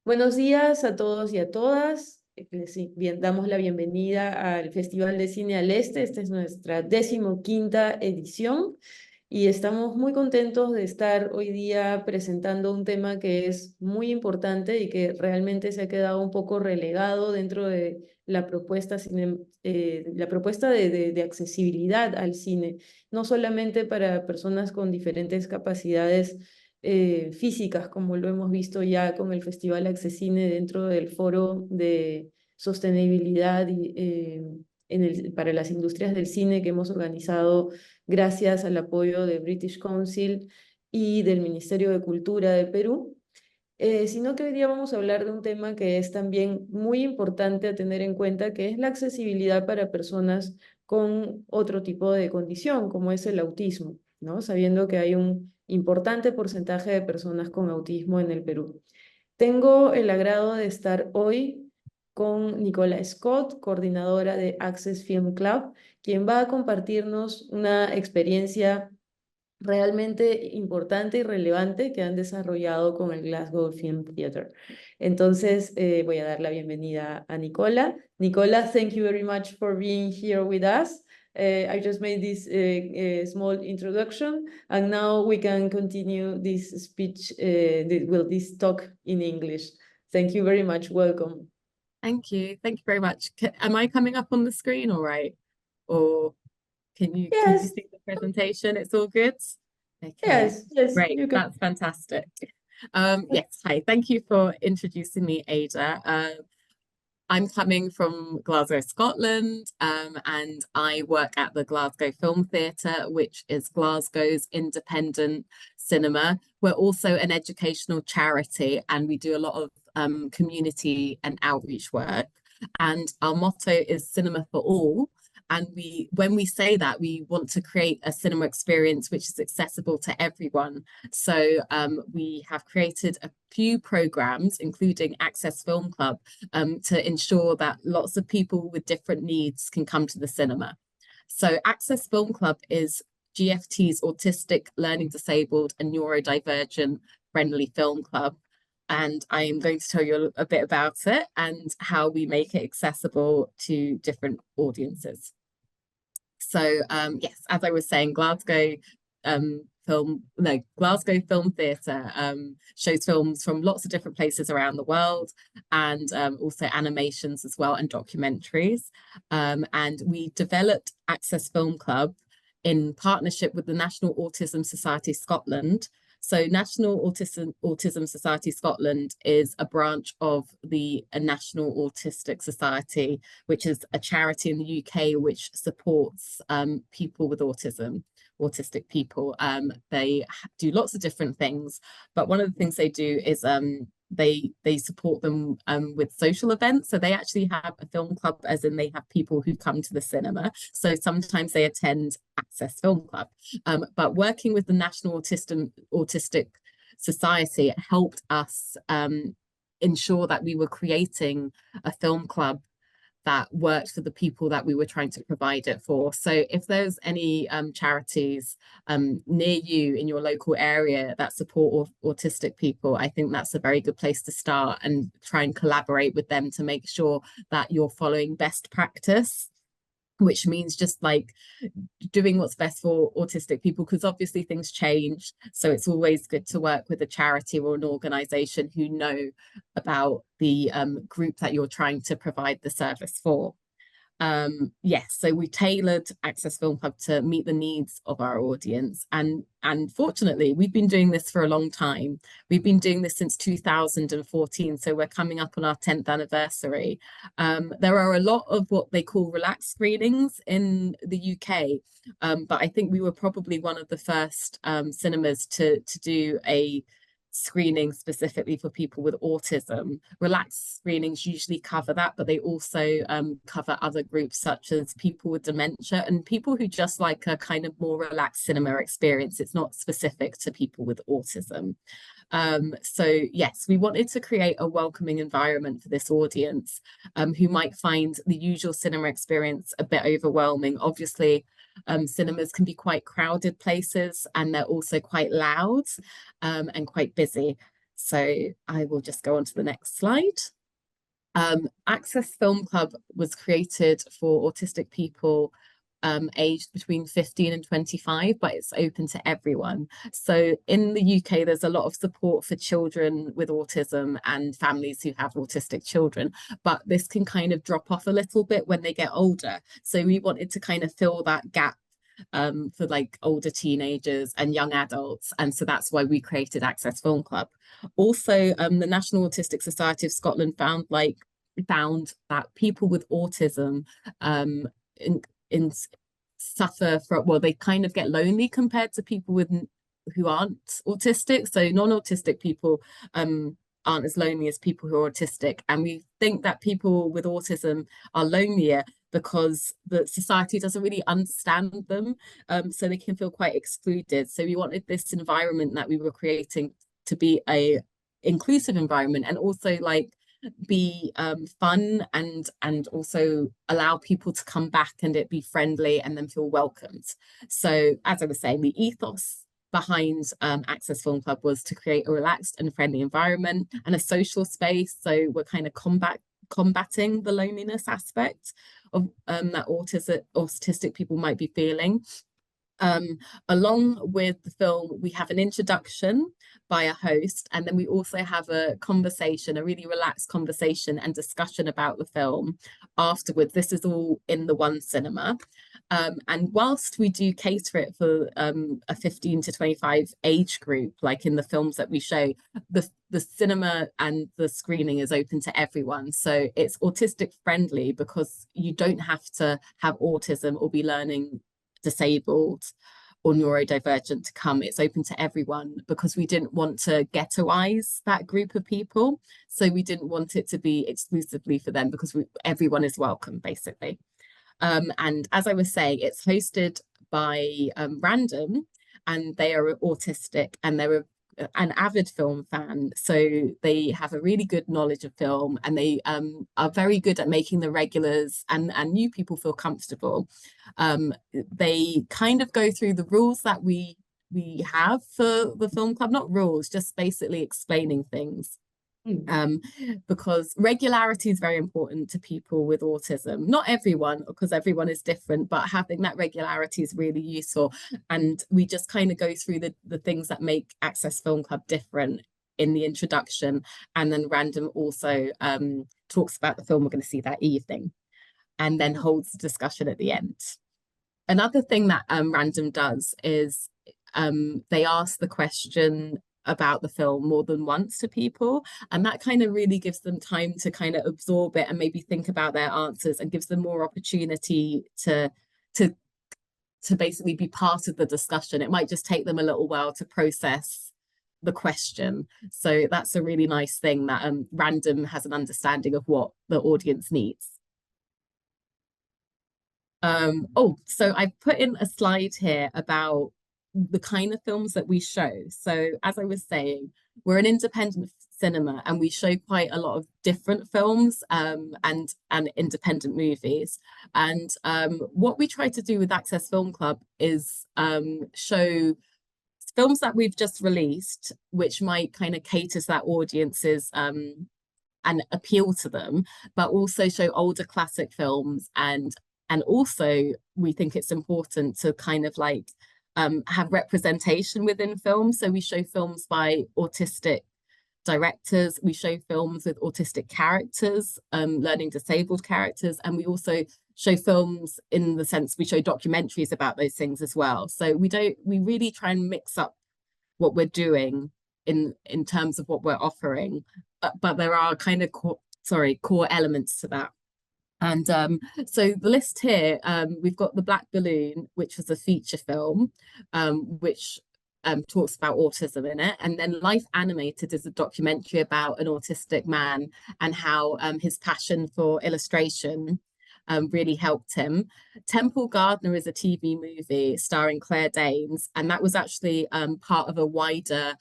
Buenos días a todos y a todas. Damos la bienvenida al Festival de Cine al Este. Esta es nuestra 15ª edición y estamos muy contentos de estar hoy día presentando un tema que es muy importante y que realmente se ha quedado un poco relegado dentro de la propuesta, de accesibilidad al cine, no solamente para personas con diferentes capacidades físicas, como lo hemos visto ya con el Festival Access Cine dentro del foro de sostenibilidad para las industrias del cine que hemos organizado gracias al apoyo de British Council y del Ministerio de Cultura de Perú. Sino que hoy día vamos a hablar de un tema que es también muy importante a tener en cuenta, que es la accesibilidad para personas con otro tipo de condición, como es el autismo, ¿no? Sabiendo que hay un importante porcentaje de personas con autismo en el Perú. Tengo el agrado de estar hoy con Nicola Scott, coordinadora de Access Film Club, quien va a compartirnos una experiencia realmente importante y relevante que han desarrollado con el Glasgow Film Theatre. Entonces, voy a dar la bienvenida a Nicola. Nicola, thank you very much for being here with us. I just made this small introduction, and now we can continue this speech, this talk in English. Thank you very much. Welcome. Thank you. Thank you very much. Am I coming up on the screen all right? Or can you Yes, see the presentation? It's all good? Okay, yes, great. you can. That's fantastic. Yes, hi. Thank you for introducing me, Ada. I'm coming from Glasgow, Scotland, and I work at the Glasgow Film Theatre, which is Glasgow's independent cinema. We're also an educational charity, and we do a lot of community and outreach work. And our motto is Cinema for All. And when we say that, we want to create a cinema experience which is accessible to everyone. So we have created a few programs, including Access Film Club, to ensure that lots of people with different needs can come to the cinema. So Access Film Club is GFT's autistic, learning disabled, and neurodivergent friendly film club. And I am going to tell you a bit about it and how we make it accessible to different audiences. So yes, as I was saying, Glasgow Film Theatre shows films from lots of different places around the world, and also animations as well, and documentaries. And we developed Access Film Club in partnership with the National Autism Society Scotland. So National Autism Society Scotland is a branch of the National Autistic Society, which is a charity in the UK which supports people with autistic people. They do lots of different things, but one of the things they do is they support them with social events. So they actually have a film club, as in they have people who come to the cinema. So sometimes they attend Access Film Club. But working with the National Autistic Society helped us ensure that we were creating a film club that worked for the people that we were trying to provide it for. So if there's any charities near you in your local area that support autistic people, I think that's a very good place to start and try and collaborate with them to make sure that you're following best practice, which means just like doing what's best for autistic people, because obviously things change. So it's always good to work with a charity or an organization who know about the group that you're trying to provide the service for. Yes, so we tailored Access Film Club to meet the needs of our audience, and fortunately we've been doing this for a long time. We've been doing this since 2014, so we're coming up on our 10th anniversary. There are a lot of what they call relaxed screenings in the UK, but I think we were probably one of the first cinemas to do a screening specifically for people with autism. Relaxed screenings usually cover that, but they also cover other groups such as people with dementia and people who just like a kind of more relaxed cinema experience. It's not specific to people with autism. So yes, we wanted to create a welcoming environment for this audience who might find the usual cinema experience a bit overwhelming. Obviously, cinemas can be quite crowded places, and they're also quite loud and quite busy. So I will just go on to the next slide. Access Film Club was created for autistic people aged between 15 and 25, but it's open to everyone. So in the UK, there's a lot of support for children with autism and families who have autistic children, but this can kind of drop off a little bit when they get older. So we wanted to kind of fill that gap for like older teenagers and young adults. And so that's why we created Access Film Club. Also, the National Autistic Society of Scotland found that people with autism in suffer from, well, they kind of get lonely compared to people with who aren't autistic. So non-autistic people aren't as lonely as people who are autistic. And we think that people with autism are lonelier because the society doesn't really understand them. So they can feel quite excluded. So we wanted this environment that we were creating to be a inclusive environment, and also like be fun and also allow people to come back and it be friendly and then feel welcomed. So as I was saying, the ethos behind Access Film Club was to create a relaxed and friendly environment and a social space. So we're kind of combating the loneliness aspect of that autistic people might be feeling. Along with the film, we have an introduction by a host, and then we also have a conversation, a really relaxed conversation and discussion about the film afterwards. This is all in the one cinema. And whilst we do cater it for a 15 to 25 age group, like in the films that we show, the cinema and the screening is open to everyone. So it's autistic friendly because you don't have to have autism or be learning disabled or neurodivergent to come. It's open to everyone because we didn't want to ghettoize that group of people. So we didn't want it to be exclusively for them because everyone is welcome, basically. And as I was saying, it's hosted by Random, and they are autistic and they're an avid film fan. So they have a really good knowledge of film, and they are very good at making the regulars and new people feel comfortable. They kind of go through the rules that we have for the film club, not rules, just basically explaining things. Because regularity is very important to people with autism. Not everyone, because everyone is different, but having that regularity is really useful. And we just kind of go through the things that make Access Film Club different in the introduction. And then Random also talks about the film we're going to see that evening, and then holds the discussion at the end. Another thing that Random does is they ask the question about the film more than once to people, and that kind of really gives them time to kind of absorb it and maybe think about their answers, and gives them more opportunity to basically be part of the discussion. It might just take them a little while to process the question. So that's a really nice thing that Random has an understanding of what the audience needs. So I put in a slide here about the kind of films that we show. So as I was saying, we're an independent cinema and we show quite a lot of different films and independent movies. And what we try to do with Access Film Club is show films that we've just released, which might kind of cater to that audiences and appeal to them, but also show older classic films. And also we think it's important to kind of like have representation within films. So we show films by autistic directors, we show films with autistic characters, learning disabled characters, and we also show films in the sense we show documentaries about those things as well. So we really try and mix up what we're doing in terms of what we're offering, but there are kind of core elements to that. And so the list here, we've got The Black Balloon, which was a feature film, which talks about autism in it. And then Life Animated is a documentary about an autistic man and how his passion for illustration really helped him. Temple Gardener is a TV movie starring Claire Danes, and that was actually part of a wider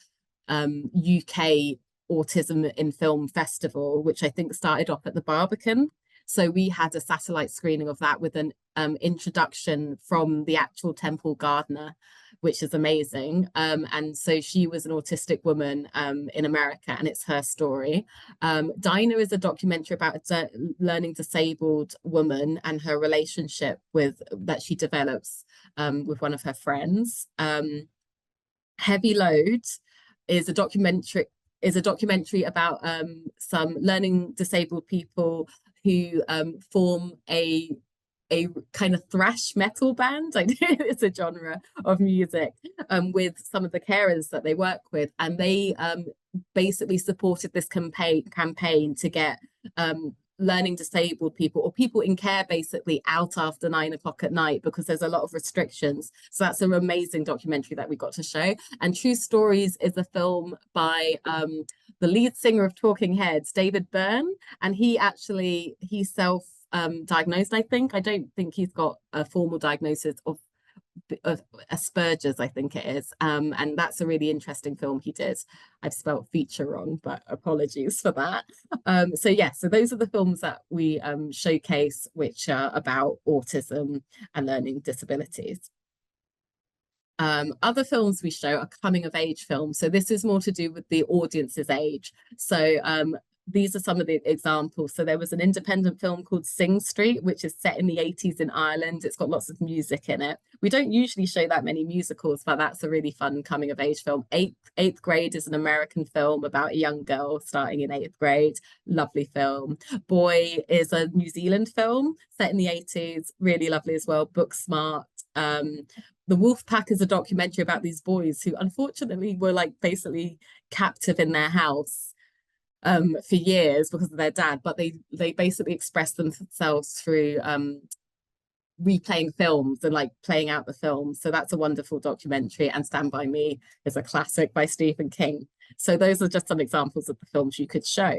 UK Autism in Film Festival, which I think started off at the Barbican. So we had a satellite screening of that with an introduction from the actual Temple Gardener, which is amazing. And so she was an autistic woman in America, and it's her story. Dinah is a documentary about a learning disabled woman and her relationship with that she develops with one of her friends. Heavy Load is a documentary about some learning disabled people who form a kind of thrash metal band. I know it's a genre of music with some of the carers that they work with, and they basically supported this campaign to get learning disabled people or people in care basically out after 9 o'clock at night, because there's a lot of restrictions. So that's an amazing documentary that we got to show. And True Stories is a film by the lead singer of Talking Heads, David Byrne, and he self diagnosed, I think. I don't think he's got a formal diagnosis of Asperger's, I think it is. And that's a really interesting film he did. I've spelled feature wrong, but apologies for that. So those are the films that we showcase, which are about autism and learning disabilities. Other films we show are coming of age films. So this is more to do with the audience's age. So these are some of the examples. So there was an independent film called Sing Street, which is set in the 80s in Ireland. It's got lots of music in it. We don't usually show that many musicals, but that's a really fun coming of age film. Eighth Grade is an American film about a young girl starting in 8th grade. Lovely film. Boy is a New Zealand film set in the 80s. Really lovely as well. Booksmart. The Wolf Pack is a documentary about these boys who unfortunately were like basically captive in their house for years because of their dad, but they basically express themselves through replaying films and like playing out the films. So that's a wonderful documentary. And Stand By Me is a classic by Stephen King. So those are just some examples of the films you could show.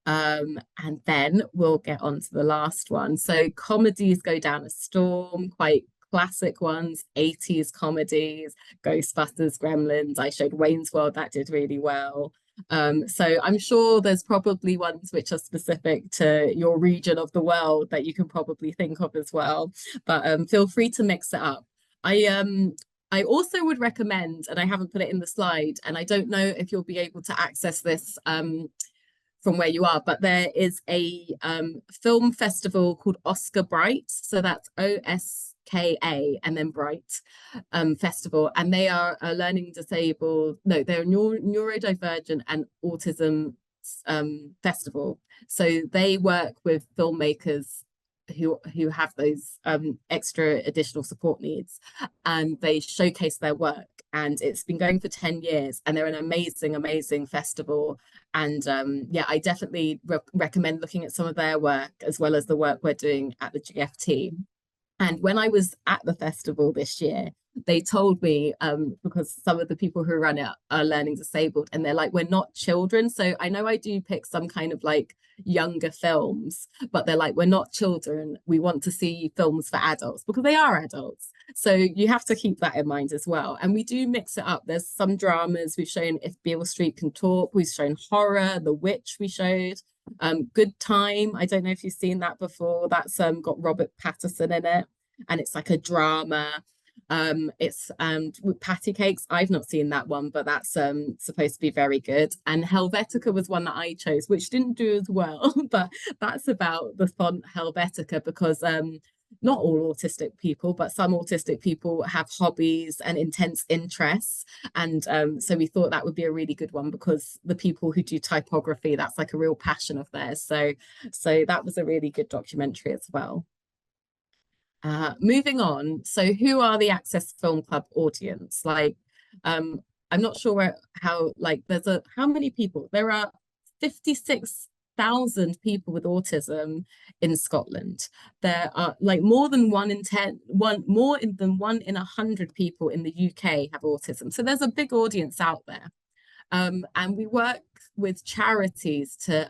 And then we'll get on to the last one. So comedies go down a storm, quite classic ones, 80s comedies, Ghostbusters, Gremlins. I showed Wayne's World, that did really well. So I'm sure there's probably ones which are specific to your region of the world that you can probably think of as well, but feel free to mix it up. I also would recommend, and I haven't put it in the slide, and I don't know if you'll be able to access this from where you are, but there is a film festival called Oscar Bright. So that's OSKA and then Bright festival. And they are a learning disabled, no, they're a neurodivergent and autism festival. So they work with filmmakers who have those extra additional support needs, and they showcase their work. And it's been going for 10 years, and they're an amazing festival. And yeah, I definitely recommend looking at some of their work as well as the work we're doing at the GFT. And when I was at the festival this year, they told me, because some of the people who run it are learning disabled, and they're like, we're not children. So I know I do pick some kind of like younger films, but they're like, we're not children. We want to see films for adults because they are adults. So you have to keep that in mind as well. And we do mix it up. There's some dramas. We've shown If Beale Street Can Talk. We've shown horror, The Witch we showed. Good Time. I don't know if you've seen that before. That's got Robert Pattinson in it, and it's like a drama. It's with Patty Cakes. I've not seen that one, but that's supposed to be very good. And Helvetica was one that I chose, which didn't do as well, but that's about the font Helvetica because not all autistic people, but some autistic people have hobbies and intense interests. And so we thought that would be a really good one because the people who do typography, that's like a real passion of theirs. So that was a really good documentary as well. Moving on, so who are the Access Film Club audience? Like, I'm not sure how many people? There are 56,000 people with autism in Scotland. There are like more than 1 in 100 people in the UK have autism. So there's a big audience out there. And we work with charities to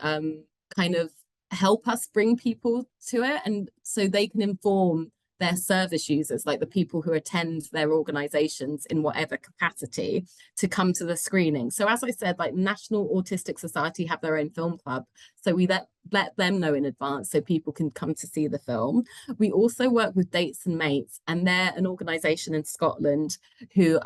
kind of help us bring people to it, and so they can inform their service users, like the people who attend their organizations in whatever capacity, to come to the screening. So as I said, like National Autistic Society have their own film club. So we let let them know in advance so people can come to see the film. We also work with Dates and Mates, and they're an organisation in Scotland who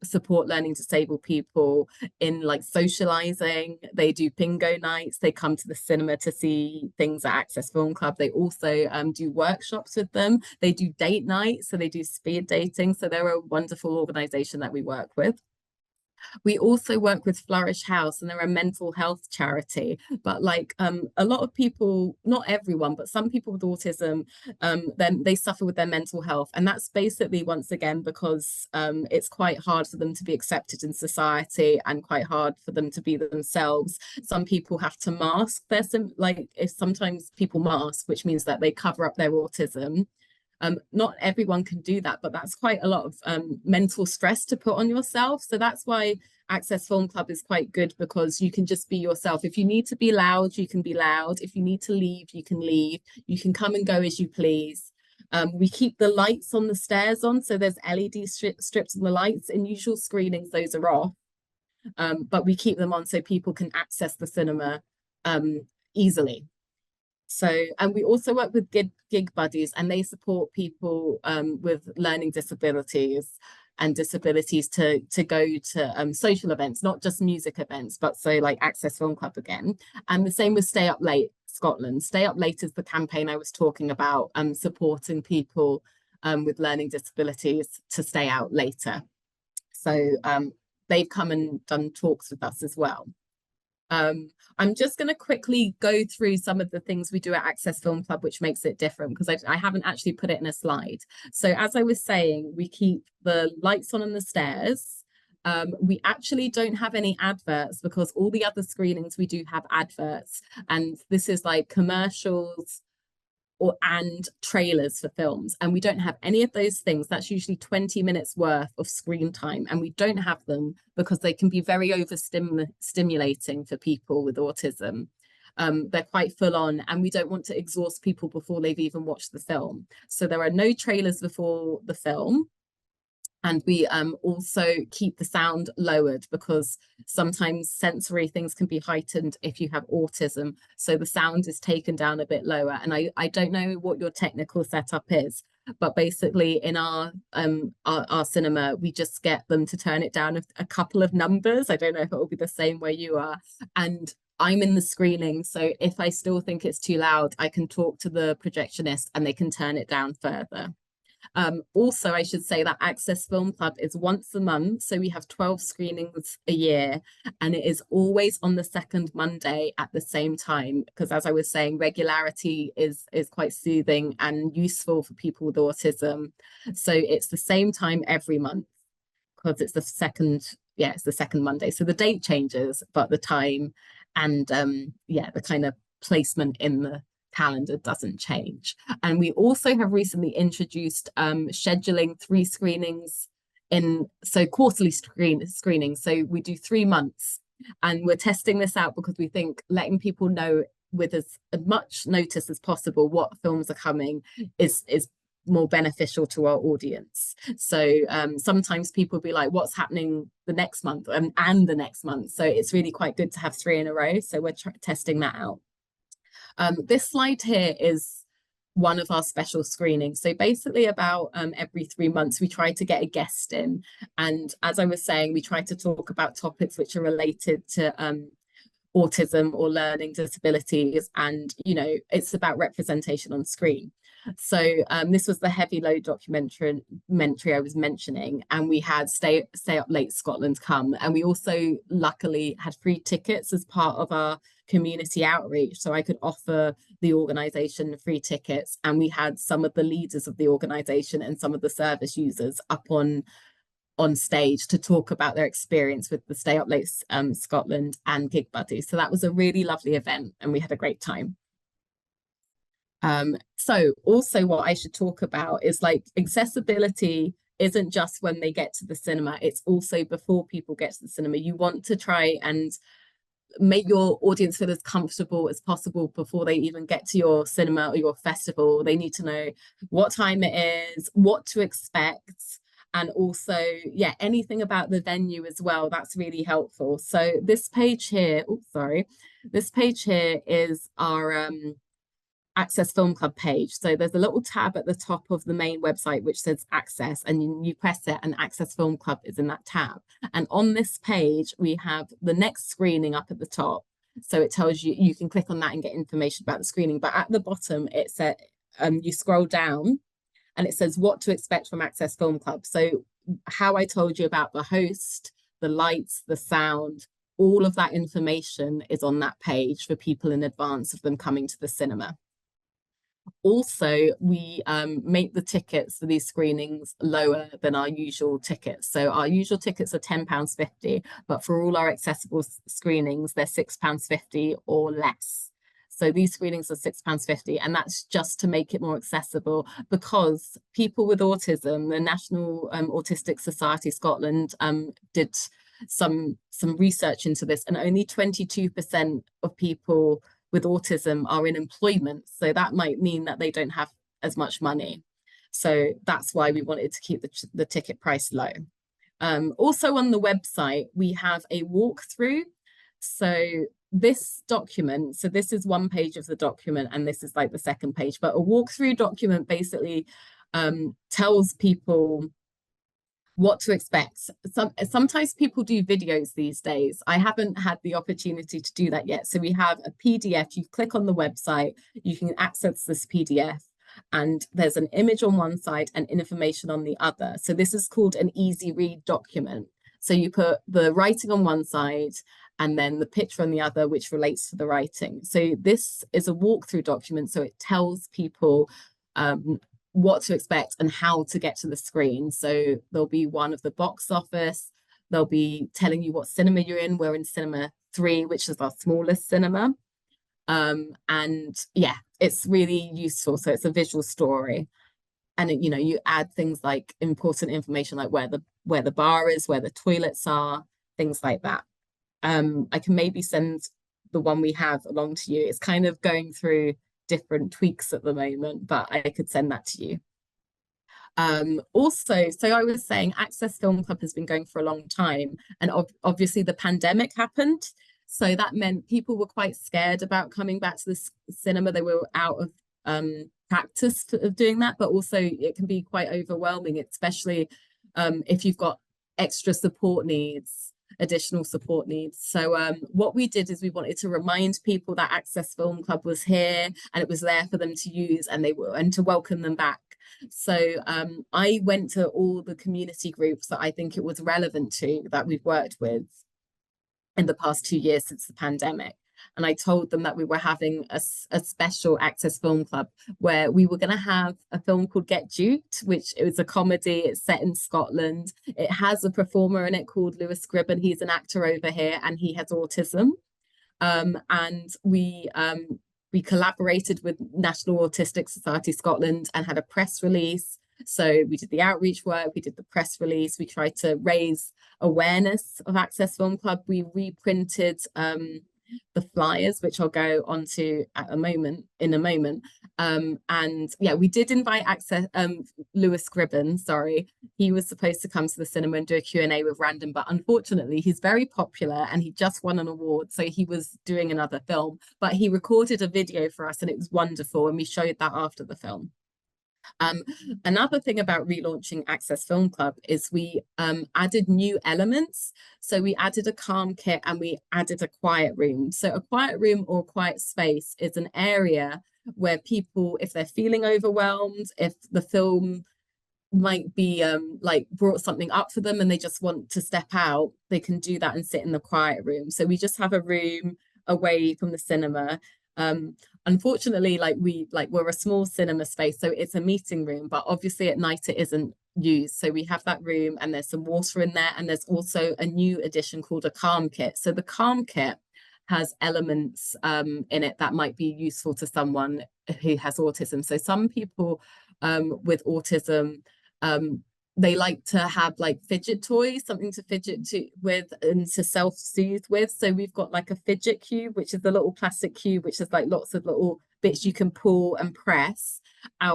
support learning disabled people in like socialising. They do bingo nights. They come to the cinema to see things at Access Film Club. They also do workshops with them. They do date nights, so they do speed dating. So they're a wonderful organisation that we work with. We also work with Flourish House, and they're a mental health charity. But like a lot of people, not everyone, but some people with autism, then they suffer with their mental health. And that's basically, once again, because it's quite hard for them to be accepted in society and quite hard for them to be themselves. Some people have to mask their, like if sometimes people mask, which means that they cover up their autism. Not everyone can do that, but that's quite a lot of mental stress to put on yourself. So that's why Access Film Club is quite good, because you can just be yourself. If you need to be loud, you can be loud. If you need to leave, you can leave. You can come and go as you please. We keep the lights on the stairs on, so there's LED strips on the lights. In usual screenings, those are off, but we keep them on so people can access the cinema easily. So, and we also work with gig buddies, and they support people with learning disabilities and disabilities to go to social events, not just music events, but so like Access Film Club again. And the same with Stay Up Late Scotland. Stay Up Late is the campaign I was talking about, supporting people with learning disabilities to stay out later. So they've come and done talks with us as well. I'm just going to quickly go through some of the things we do at Access Film Club, which makes it different, because I haven't actually put it in a slide. So as I was saying, we keep the lights on the stairs. We actually don't have any adverts, because all the other screenings we do have adverts, and this is like commercials and trailers for films, and we don't have any of those things. That's usually 20 minutes worth of screen time, and we don't have them because they can be very overstimulating for people with autism. They're quite full on, and we don't want to exhaust people before they've even watched the film. So there are no trailers before the film. And we also keep the sound lowered, because sometimes sensory things can be heightened if you have autism. So the sound is taken down a bit lower. And I don't know what your technical setup is, but basically in our cinema, we just get them to turn it down a couple of numbers. I don't know if it will be the same where you are. And I'm in the screening, so if I still think it's too loud, I can talk to the projectionist and they can turn it down further. Also, I should say that Access Film Club is once a month, so we have 12 screenings a year, and it is always on the second Monday at the same time, because as I was saying, regularity is quite soothing and useful for people with autism. So it's the same time every month, because it's the second Monday. So the date changes, but the time and the kind of placement in the calendar doesn't change. And we also have recently introduced scheduling 3 screenings quarterly screenings. So we do 3 months, and we're testing this out because we think letting people know with as much notice as possible what films are coming is more beneficial to our audience. So sometimes people be like, what's happening the next month and the next month? So it's really quite good to have 3 in a row. So we're testing that out. This slide here is one of our special screenings. So basically about every 3 months, we try to get a guest in. And as I was saying, we try to talk about topics which are related to autism or learning disabilities. And, you know, it's about representation on screen. So this was the Heavy Load documentary I was mentioning, and we had Stay Up Late Scotland come, and we also luckily had free tickets as part of our community outreach, so I could offer the organisation free tickets, and we had some of the leaders of the organisation and some of the service users up on stage to talk about their experience with the Stay Up Late Scotland and Gig Buddy. So that was a really lovely event, and we had a great time. So also what I should talk about is like accessibility isn't just when they get to the cinema, it's also before people get to the cinema. You want to try and make your audience feel as comfortable as possible before they even get to your cinema or your festival. They need to know what time it is, what to expect, And also, yeah, anything about the venue as well, that's really helpful. So this page here, oh, sorry, this page here is our Access Film Club page. So there's a little tab at the top of the main website which says Access, and you press it and Access Film Club is in that tab. And on this page, we have the next screening up at the top. So it tells you, you can click on that and get information about the screening. But at the bottom, it said, you scroll down and it says what to expect from Access Film Club. So how I told you about the host, the lights, the sound, all of that information is on that page for people in advance of them coming to the cinema. Also, we make the tickets for these screenings lower than our usual tickets. So our usual tickets are £10.50, but for all our accessible screenings, they're £6.50 or less. So these screenings are £6.50, and that's just to make it more accessible, because people with autism, the National Autistic Society Scotland did some research into this, and only 22% of people with autism are in employment. So that might mean that they don't have as much money. So that's why we wanted to keep the ticket price low. Also on the website, we have a walkthrough. So this document, so this is one page of the document, and this is like the second page, but a walkthrough document basically tells people what to expect. Sometimes people do videos these days. I haven't had the opportunity to do that yet. So we have a PDF. You click on the website, you can access this PDF, and there's an image on one side and information on the other. So this is called an easy read document. So you put the writing on one side and then the picture on the other, which relates to the writing. So this is a walkthrough document. So it tells people what to expect and how to get to the screen. So there'll be one of the box office. They'll be telling you what cinema you're in. We're in cinema 3, which is our smallest cinema. And yeah, it's really useful. So it's a visual story. And it, you add things like important information, like where the bar is, where the toilets are, things like that. I can maybe send the one we have along to you. It's kind of going through different tweaks at the moment, but I could send that to you. Also, so I was saying Access Film Club has been going for a long time, and obviously the pandemic happened. So that meant people were quite scared about coming back to the cinema. They were out of practice of doing that, but also it can be quite overwhelming, especially if you've got extra support needs, additional support needs. So what we did is we wanted to remind people that Access Film Club was here and it was there for them to use, and to welcome them back. So I went to all the community groups that I think it was relevant to, that we've worked with in the past 2 years since the pandemic. And I told them that we were having a special Access Film Club where we were going to have a film called Get Duped, which is a comedy. It's set in Scotland. It has a performer in it called Lewis Gribben. He's an actor over here and he has autism. And we collaborated with National Autistic Society Scotland and had a press release. So we did the outreach work, we did the press release, we tried to raise awareness of Access Film Club. We reprinted the flyers, which I'll go on to in a moment. And yeah, we did invite Lewis Gribben, sorry. He was supposed to come to the cinema and do a Q&A with Random, but unfortunately he's very popular and he just won an award. So he was doing another film, but he recorded a video for us and it was wonderful. And we showed that after the film. Another thing about relaunching Access Film Club is we added new elements. So we added a calm kit and we added a quiet room. So a quiet room or quiet space is an area where people, if they're feeling overwhelmed, if the film might be like brought something up for them and they just want to step out, they can do that and sit in the quiet room. So we just have a room away from the cinema. Unfortunately, we're a small cinema space, so it's a meeting room, but obviously at night it isn't used. So we have that room and there's some water in there, and there's also a new addition called a calm kit. So the calm kit has elements in it that might be useful to someone who has autism. So some people with autism, they like to have like fidget toys, something to fidget with and to self-soothe with. So we've got like a fidget cube, which is the little plastic cube, which has like lots of little bits you can pull and press.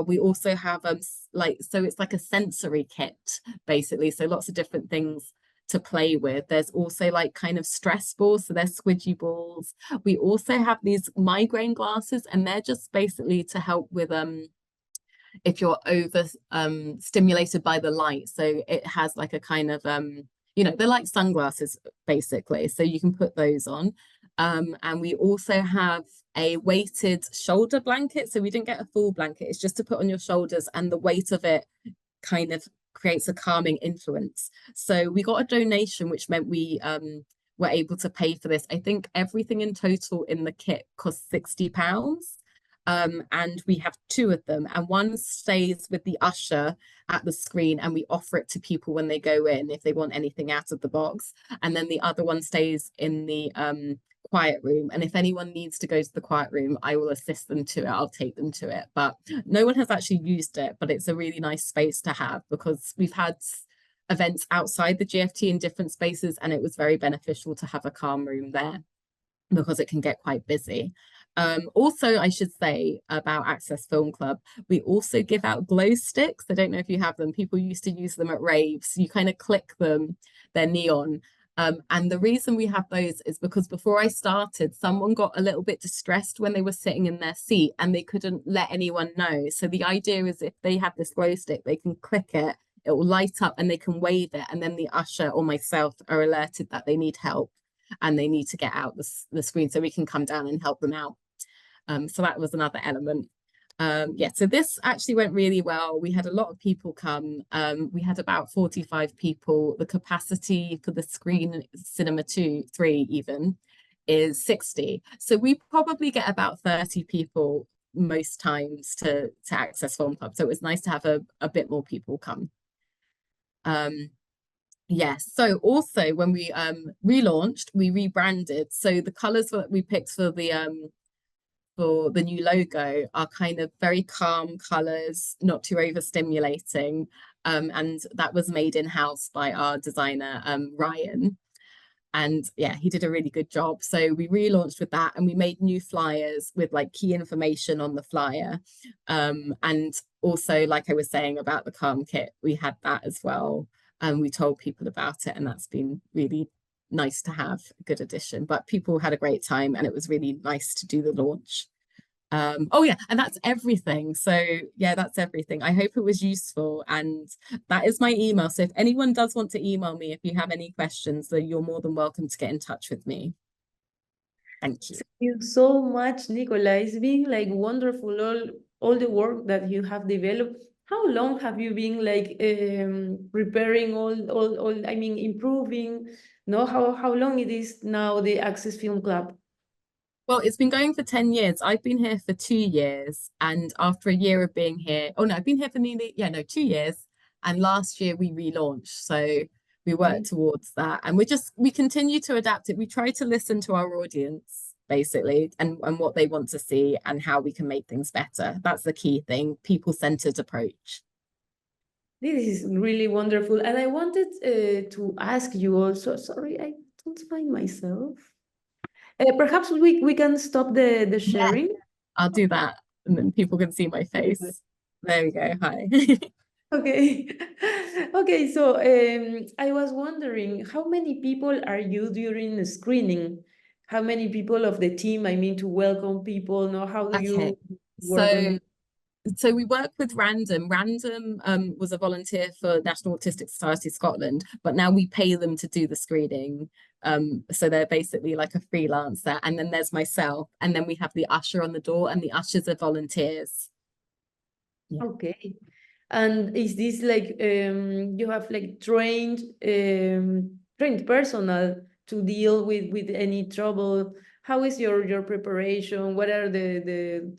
We also have so it's like a sensory kit basically, so lots of different things to play with. There's also like kind of stress balls, so they're squidgy balls. We also have these migraine glasses, and they're just basically to help with if you're over stimulated by the light. So it has like a kind of they're like sunglasses basically, so you can put those on. And we also have a weighted shoulder blanket, so we didn't get a full blanket, it's just to put on your shoulders, and the weight of it kind of creates a calming influence. So we got a donation, which meant we were able to pay for this. I think everything in total in the kit cost £60. And we have two of them, and one stays with the usher at the screen, and we offer it to people when they go in if they want anything out of the box. And then the other one stays in the quiet room, and if anyone needs to go to the quiet room, I will assist them to it. I'll take them to it, but no one has actually used it. But it's a really nice space to have, because we've had events outside the GFT in different spaces, and it was very beneficial to have a calm room there because it can get quite busy. Also, I should say about Access Film Club, we also give out glow sticks. I don't know if you have them. People used to use them at raves. You kind of click them, they're neon. And the reason we have those is because before I started, someone got a little bit distressed when they were sitting in their seat and they couldn't let anyone know. So the idea is if they have this glow stick, they can click it, it will light up and they can wave it. And then the usher or myself are alerted that they need help and they need to get out the screen, so we can come down and help them out. So that was another element. So this actually went really well. We had a lot of people come. We had about 45 people. The capacity for the screen cinema 3 even is 60. So we probably get about 30 people most times to Access Film Club. So it was nice to have a bit more people come. Yes. So also when we relaunched, we rebranded. So the colors that we picked for the new logo are kind of very calm colors, not too overstimulating. And that was made in-house by our designer, Ryan. And yeah, he did a really good job. So we relaunched with that, and we made new flyers with like key information on the flyer. And also, like I was saying about the calm kit, we had that as well. And we told people about it, and that's been really nice to have, a good addition. But people had a great time, and it was really nice to do the launch. Oh yeah, and that's everything. So yeah, that's everything. I hope it was useful, and that is my email. So if anyone does want to email me, if you have any questions, then you're more than welcome to get in touch with me. Thank you. Thank you so much, Nicola. It's been like wonderful, all the work that you have developed. How long have you been like preparing I mean, improving? No, how long it is now, the Access Film Club? Well, it's been going for 10 years. I've been here for 2 years. And after a year of being here, oh no, I've been here for 2 years. And last year we relaunched. So we worked towards that. And we continue to adapt it. We try to listen to our audience, basically, and what they want to see and how we can make things better. That's the key thing, people-centered approach. This is really wonderful. And I wanted to ask you also, sorry, I don't find myself. Perhaps we can stop the sharing. Yeah, I'll do that, and then people can see my face. There we go. Hi. Okay. Okay, so I was wondering, how many people are you during the screening? How many people of the team, I mean, to welcome people, no? How do you work on this? So we work with Random. Random was a volunteer for National Autistic Society Scotland, but now we pay them to do the screening. So they're basically like a freelancer. And then there's myself, and then we have the usher on the door, and the ushers are volunteers. Yeah. Okay. And is this like you have like trained personnel to deal with any trouble? How is your preparation? What are the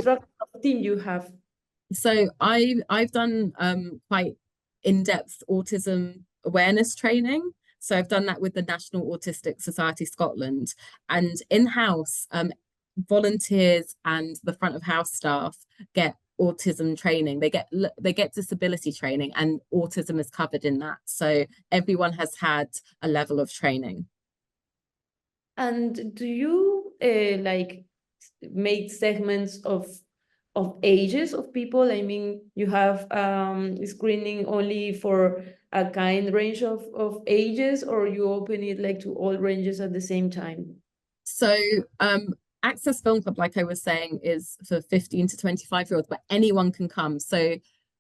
structure of team you have? So I've done quite in-depth autism awareness training. So I've done that with the National Autistic Society Scotland, and in-house volunteers and the front of house staff get autism training. They get disability training, and autism is covered in that. So everyone has had a level of training. And do you like make segments of of ages of people? I mean, you have screening only for a kind range of ages, or you open it like to all ranges at the same time? So Access Film Club, like I was saying, is for 15 to 25-year-olds, but anyone can come. So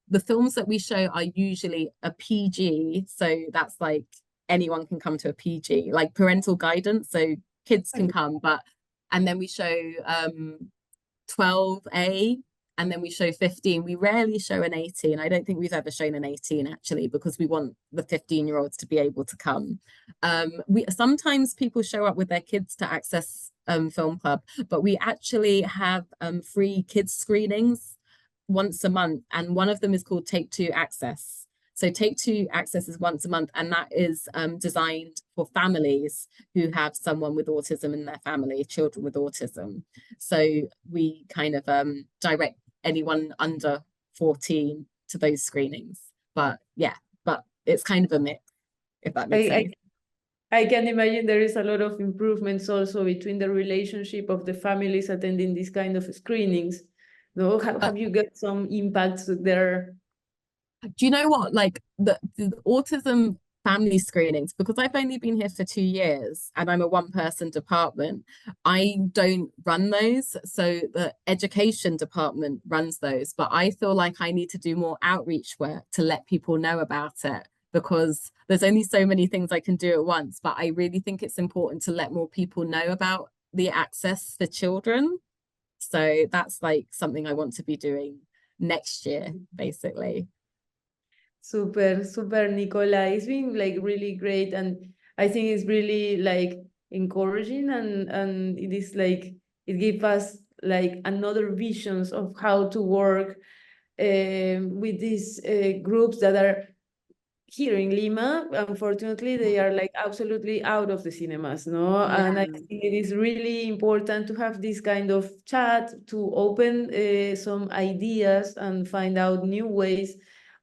the films that we show are usually a PG. So that's like anyone can come to a PG, like parental guidance. So kids can come, and then we show 12A, and then we show 15. We rarely show an 18. I don't think we've ever shown an 18 actually, because we want the 15-year-olds to be able to come. We sometimes people show up with their kids to Access Film Club, but we actually have free kids screenings once a month, and one of them is called Take Two Access. So Take Two Access is once a month, and that is designed for families who have someone with autism in their family, children with autism. So we kind of direct anyone under 14 to those screenings. But yeah, but it's kind of a mix, if that makes sense. I can imagine there is a lot of improvements also between the relationship of the families attending these kind of screenings. No, have you got some impacts there? Do you know what? Like the autism family screenings, because I've only been here for 2 years and I'm a one-person department, I don't run those. So the education department runs those, but I feel like I need to do more outreach work to let people know about it, because there's only so many things I can do at once. But I really think it's important to let more people know about the access for children. So that's like something I want to be doing next year, basically. Super, super, Nicola. It's been like really great, and I think it's really like encouraging, and it is like it gives us like another visions of how to work with these groups that are here in Lima. Unfortunately, they are like absolutely out of the cinemas, no? Yeah. And I think it is really important to have this kind of chat to open some ideas and find out new ways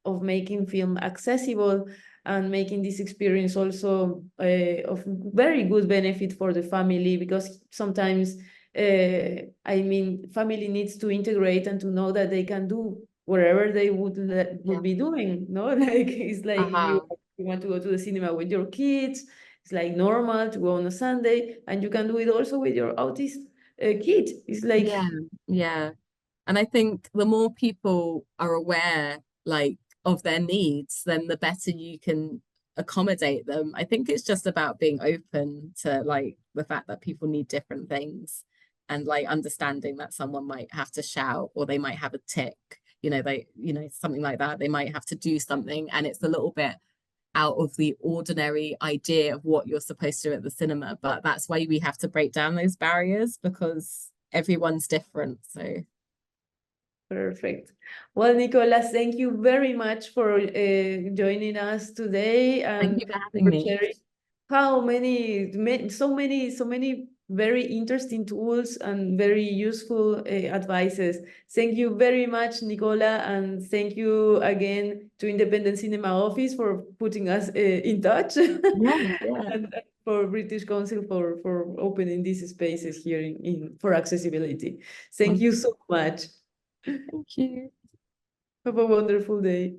of making film accessible and making this experience also of very good benefit for the family, because sometimes I mean, family needs to integrate and to know that they can do wherever they would be doing, no? Like it's like you want to go to the cinema with your kids, it's like normal to go on a Sunday, and you can do it also with your autist kid. It's like Yeah. And I think the more people are aware, like, of their needs, then the better you can accommodate them. I think it's just about being open to like the fact that people need different things, and like understanding that someone might have to shout, or they might have a tick, something like that. They might have to do something, and it's a little bit out of the ordinary idea of what you're supposed to do at the cinema. But that's why we have to break down those barriers, because everyone's different. So perfect. Well, Nicola, thank you very much for joining us today thank and you for having for me. sharing how so many very interesting tools and very useful advices. Thank you very much, Nicola, and thank you again to Independent Cinema Office for putting us in touch, Yeah. and for British Council for opening these spaces here for accessibility. Thank you so much. Thank you. Have a wonderful day.